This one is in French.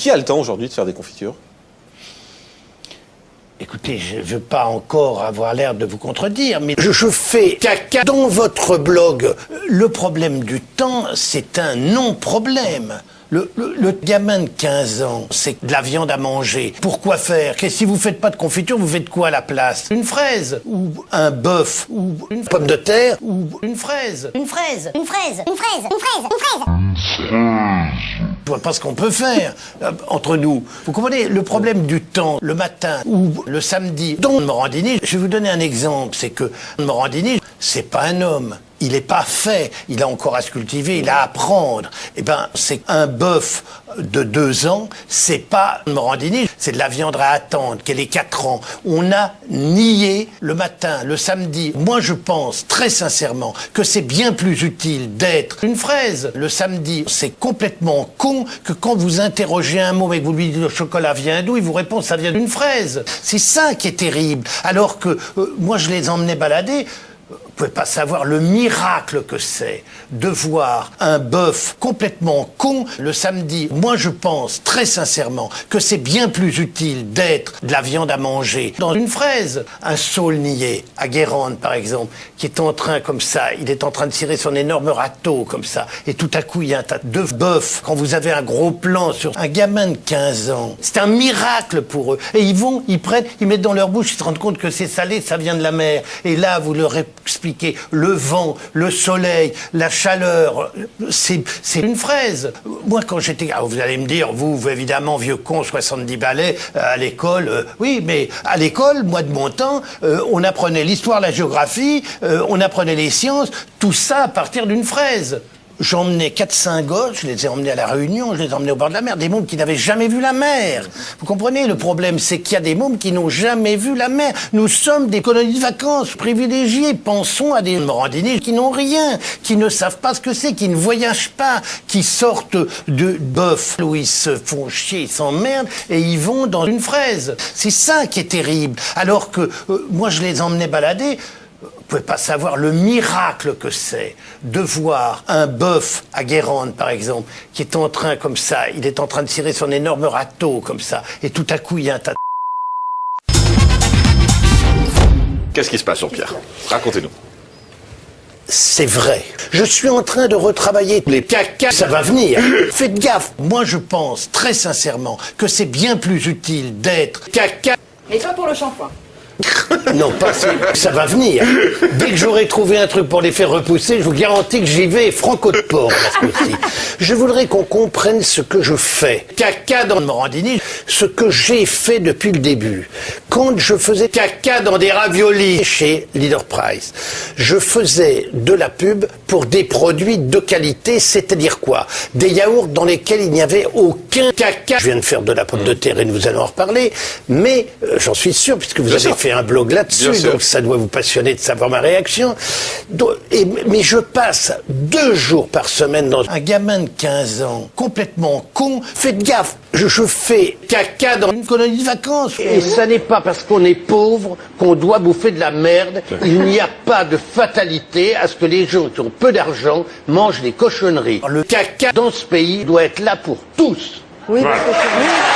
Qui a le temps aujourd'hui de faire des confitures? Écoutez, je ne veux pas encore avoir l'air de vous contredire, mais je fais caca dans votre blog. Le problème du temps, c'est un non-problème. Le gamin de 15 ans, c'est de la viande à manger. Pourquoi faire? Si vous faites pas de confiture, vous faites quoi à la place? Une fraise, ou un bœuf, ou une pomme de terre, ou une fraise. Une fraise, une fraise, une fraise, une fraise, une fraise. Je vois pas ce qu'on peut faire entre nous. Vous comprenez, le problème du temps, le matin ou le samedi, dont Morandini, je vais vous donner un exemple, c'est que Morandini, c'est pas un homme. Il n'est pas fait, il a encore à se cultiver, il a à apprendre. Eh ben, c'est un bœuf de 2 ans, c'est pas Morandini, c'est de la viande à attendre, qu'elle ait 4 ans. On a nié le matin, le samedi. Moi, je pense très sincèrement que c'est bien plus utile d'être une fraise le samedi. C'est complètement con que quand vous interrogez un mot et que vous lui dites le chocolat vient d'où, il vous répond ça vient d'une fraise. C'est ça qui est terrible. Alors que moi, je les emmenais balader. Vous pouvez pas savoir le miracle que c'est de voir un bœuf complètement con le samedi. Moi, je pense très sincèrement que c'est bien plus utile d'être de la viande à manger dans une fraise. Un saulnier à Guérande, par exemple, qui est en train comme ça, il est en train de tirer son énorme râteau comme ça, et tout à coup, il y a un tas de bœufs. Quand vous avez un gros plan sur un gamin de 15 ans, c'est un miracle pour eux. Et ils prennent, ils mettent dans leur bouche, ils se rendent compte que c'est salé, ça vient de la mer. Et là, vous leur expliquez le vent, le soleil, la chaleur, c'est une fraise. Moi, quand j'étais... vous allez me dire, vous évidemment, vieux con, 70 balais, à l'école, oui, mais à l'école, moi, de mon temps, on apprenait l'histoire, la géographie, on apprenait les sciences, tout ça à partir d'une fraise. J'emmenais 4-5 gosses, je les ai emmenés à la Réunion, je les ai emmenés au bord de la mer, des mômes qui n'avaient jamais vu la mer. Vous comprenez, le problème, c'est qu'il y a des mômes qui n'ont jamais vu la mer. Nous sommes des colonies de vacances privilégiées. Pensons à des Morandini qui n'ont rien, qui ne savent pas ce que c'est, qui ne voyagent pas, qui sortent de bœuf où ils se font chier, ils s'emmerdent et ils vont dans une fraise. C'est ça qui est terrible. Alors que moi, je les emmenais balader. Vous pouvez pas savoir le miracle que c'est de voir un bœuf à Guérande, par exemple, qui est en train comme ça, il est en train de tirer son énorme râteau comme ça, et tout à coup il y a un tas de... Qu'est-ce qui se passe, Jean-Pierre? Racontez-nous. C'est vrai. Je suis en train de retravailler les caca, ça va venir. Faites gaffe. Moi, je pense très sincèrement que c'est bien plus utile d'être caca. Mais pas pour le shampoing. Non, pas ça va venir. Dès que j'aurai trouvé un truc pour les faire repousser, je vous garantis que j'y vais franco de porc. Je voudrais qu'on comprenne ce que je fais. Caca dans Morandini, ce que j'ai fait depuis le début. Quand je faisais caca dans des raviolis chez Leader Price, je faisais de la pub pour des produits de qualité, c'est-à-dire quoi? Des yaourts dans lesquels il n'y avait aucun caca. Je viens de faire de la pomme de terre et nous allons en reparler, mais j'en suis sûr, puisque vous avez fait un blog là-dessus, donc ça doit vous passionner de savoir ma réaction. Mais je passe 2 jours par semaine dans un gamin de 15 ans, complètement con. Faites gaffe, je fais caca dans une colonie de vacances. Et ça n'est pas parce qu'on est pauvre qu'on doit bouffer de la merde. Il n'y a pas de fatalité à ce que les gens qui ont peu d'argent mangent des cochonneries. Le caca dans ce pays doit être là pour tous. Oui, parce que